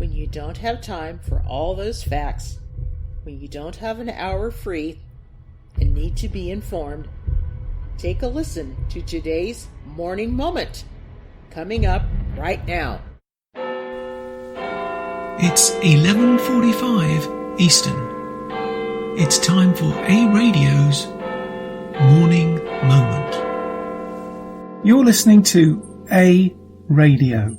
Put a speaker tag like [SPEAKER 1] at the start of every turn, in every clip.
[SPEAKER 1] When you don't have time for all those facts, when you don't have an hour free and need to be informed, take a listen to today's Morning Moment, coming up right now.
[SPEAKER 2] It's 11:45 Eastern. It's time for A Radio's Morning Moment.
[SPEAKER 3] You're listening to A Radio.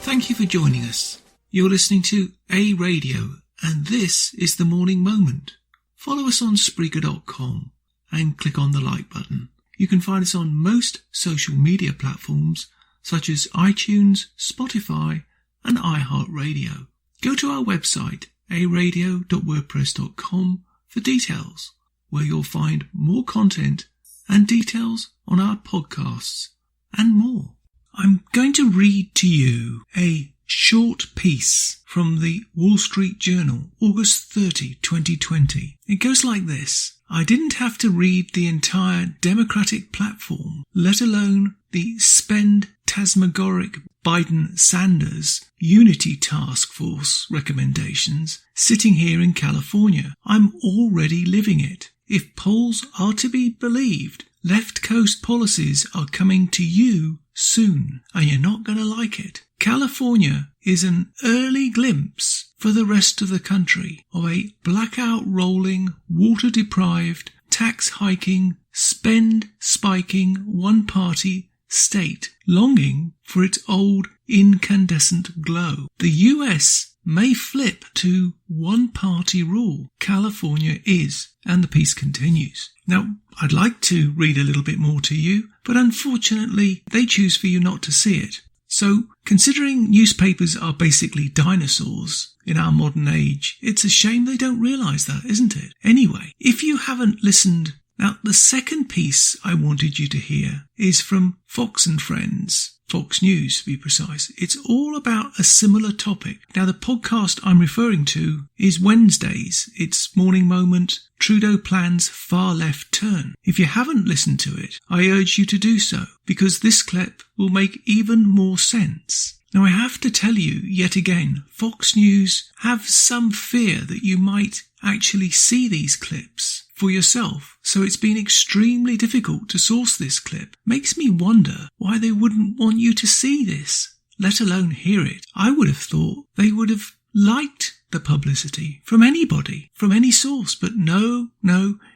[SPEAKER 2] Thank you for joining us. You're listening to A Radio, and this is the Morning Moment. Follow us on Spreaker.com and click on the like button. You can find us on most social media platforms such as iTunes, Spotify, and iHeartRadio. Go to our website, aradio.wordpress.com, for details, where you'll find more content and details on our podcasts and more. I'm going to read to you a short piece from the Wall Street Journal, August 30, 2020. It goes like this. I didn't have to read the entire Democratic platform, let alone the spend-tasmagoric Biden-Sanders Unity Task Force recommendations sitting here in California. I'm already living it. If polls are to be believed, left coast policies are coming to you soon, and you're not going to like it. California is an early glimpse for the rest of the country of a blackout rolling, water-deprived, tax-hiking, spend-spiking, one-party state, longing for its old incandescent glow. The US may flip to one-party rule. California is, and the piece continues. Now, I'd like to read a little bit more to you, but unfortunately, they choose for you not to see it. So, considering newspapers are basically dinosaurs in our modern age, it's a shame they don't realise that, isn't it? Anyway, if you haven't listened, now the second piece I wanted you to hear is from Fox and Friends. Fox News, to be precise. It's all about a similar topic. Now, the podcast I'm referring to is Wednesday's. It's Morning Moment, Trudeau Plans Far Left Turn. If you haven't listened to it, I urge you to do so, because this clip will make even more sense. Now, I have to tell you, yet again, Fox News have some fear that you might actually see these clips for yourself, so it's been extremely difficult to source this clip. Makes me wonder why they wouldn't want you to see this, let alone hear it. I would have thought they would have liked the publicity from anybody, from any source, but no.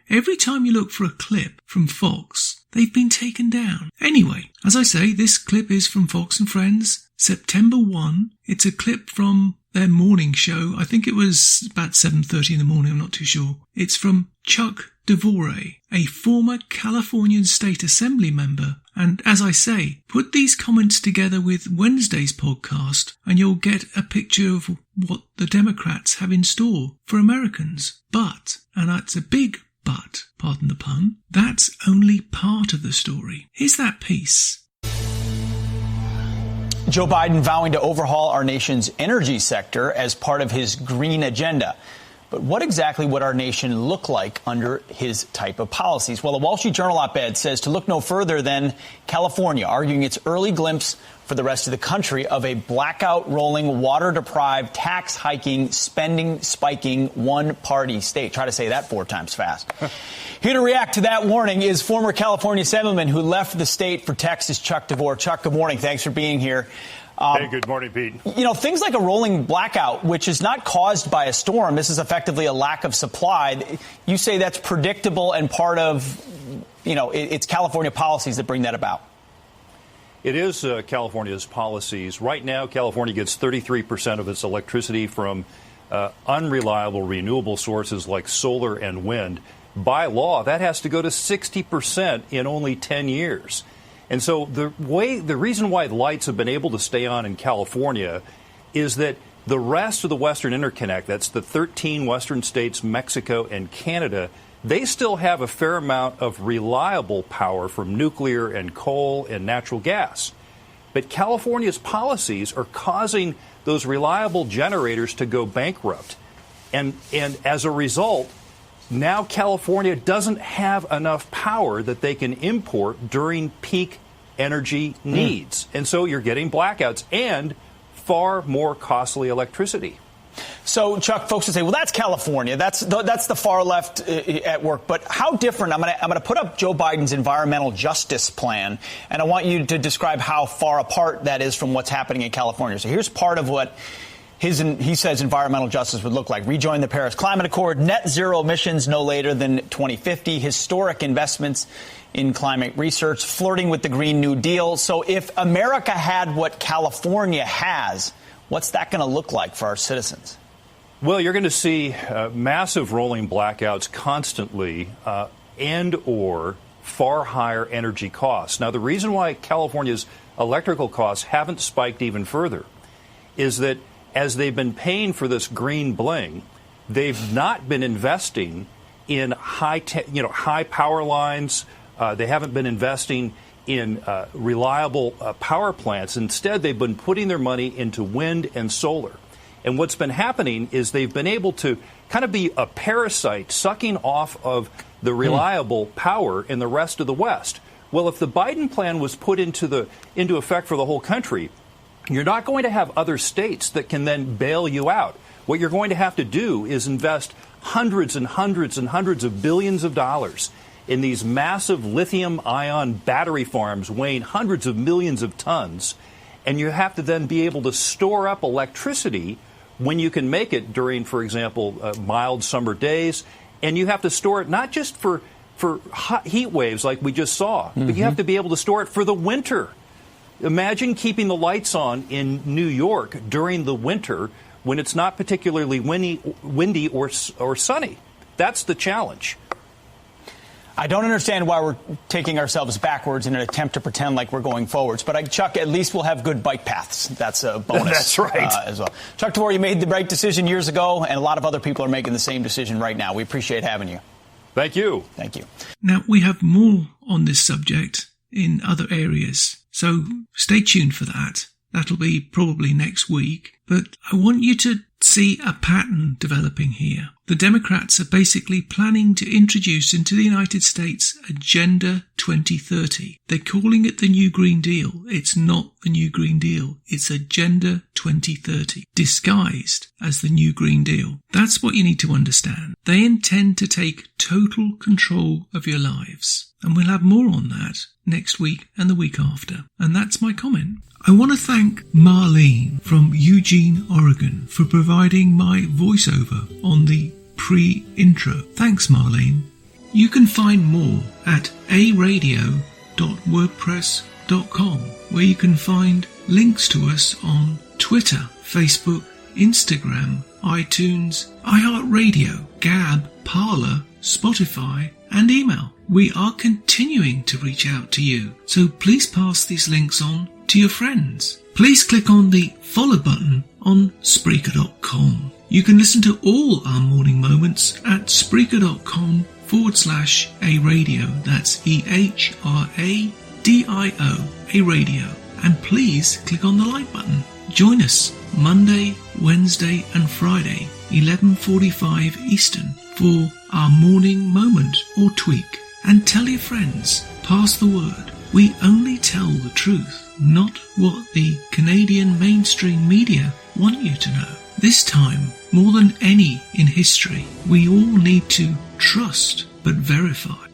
[SPEAKER 2] Every time you look for a clip from Fox, they've been taken down. Anyway, as I say, this clip is from Fox and Friends, September 1. It's a clip from their morning show. I think it was about 7:30 in the morning, I'm not too sure. It's from Chuck DeVore, a former Californian State Assembly member. And as I say, put these comments together with Wednesday's podcast and you'll get a picture of what the Democrats have in store for Americans. But, and that's a big but, pardon the pun, that's only part of the story. Here's that piece.
[SPEAKER 4] Joe Biden vowing to overhaul our nation's energy sector as part of his green agenda. But what exactly would our nation look like under his type of policies? Well, the Wall Street Journal op-ed says to look no further than California, arguing its early glimpse for the rest of the country of a blackout rolling, water-deprived, tax-hiking, spending-spiking, one-party state. Try to say that 4 times fast. Here to react to that warning is former California Assemblyman who left the state for Texas, Chuck DeVore. Chuck, good morning. Thanks for being here.
[SPEAKER 5] Hey, good morning, Pete.
[SPEAKER 4] You know, things like a rolling blackout, which is not caused by a storm. This is effectively a lack of supply. You say that's predictable and part of, you know, it's California policies that bring that about.
[SPEAKER 5] It is California's policies. Right now, California gets 33% of its electricity from unreliable renewable sources like solar and wind. By law, that has to go to 60% in only 10 years. And so the reason why lights have been able to stay on in California is that the rest of the Western Interconnect, that's the 13 Western states, Mexico, and Canada, they still have a fair amount of reliable power from nuclear and coal and natural gas. But California's policies are causing those reliable generators to go bankrupt. And as a result, now California doesn't have enough power that they can import during peak energy needs. And so you're getting blackouts and far more costly electricity.
[SPEAKER 4] So, Chuck, folks will say, well, that's California. That's the far left at work. But how different? I'm going to put up Joe Biden's environmental justice plan, and I want you to describe how far apart that is from what's happening in California. So here's part of what he says environmental justice would look like. Rejoin the Paris Climate Accord, net zero emissions no later than 2050, historic investments in climate research, flirting with the Green New Deal. So if America had what California has, what's that going to look like for our citizens?
[SPEAKER 5] Well, you're going to see massive rolling blackouts constantly and or far higher energy costs. Now, the reason why California's electrical costs haven't spiked even further is that as they've been paying for this green bling, they've not been investing in high power lines. They haven't been investing in reliable power plants. Instead, they've been putting their money into wind and solar. And what's been happening is they've been able to kind of be a parasite sucking off of the reliable power in the rest of the West. Well, if the Biden plan was put into effect for the whole country, you're not going to have other states that can then bail you out. What you're going to have to do is invest hundreds and hundreds and hundreds of billions of dollars in these massive lithium-ion battery farms weighing hundreds of millions of tons. And you have to then be able to store up electricity when you can make it during, for example, mild summer days. And you have to store it not just for hot heat waves like we just saw, but you have to be able to store it for the winter. Imagine keeping the lights on in New York during the winter when it's not particularly windy or sunny. That's the challenge.
[SPEAKER 4] I don't understand why we're taking ourselves backwards in an attempt to pretend like we're going forwards. But, Chuck, at least we'll have good bike paths. That's a bonus.
[SPEAKER 5] That's right.
[SPEAKER 4] As well. Chuck DeVore, you made the right decision years ago, and a lot of other people are making the same decision right now. We appreciate having you.
[SPEAKER 5] Thank you.
[SPEAKER 4] Thank you.
[SPEAKER 2] Now, we have more on this subject in other areas, so stay tuned for that. That'll be probably next week. But I want you to see a pattern developing here. The Democrats are basically planning to introduce into the United States Agenda 2030. They're calling it the New Green Deal. It's not the New Green Deal. It's Agenda 2030, disguised as the New Green Deal. That's what you need to understand. They intend to take total control of your lives. And we'll have more on that next week and the week after. And that's my comment. I want to thank Marlene from Eugene, Oregon for providing my voiceover on the pre-intro. Thanks, Marlene. You can find more at aradio.wordpress.com, where you can find links to us on Twitter, Facebook, Instagram, iTunes, iHeartRadio, Gab, Parler, Spotify, and email. We are continuing to reach out to you, so please pass these links on to your friends. Please click on the follow button on Spreaker.com. You can listen to all our morning moments at Spreaker.com/A-Radio. That's EHRADIO, a radio. And please click on the like button. Join us Monday, Wednesday and Friday, 11:45 Eastern, for our morning moment or tweak. And tell your friends, pass the word. We only tell the truth, not what the Canadian mainstream media want you to know. This time, more than any in history, we all need to trust but verify.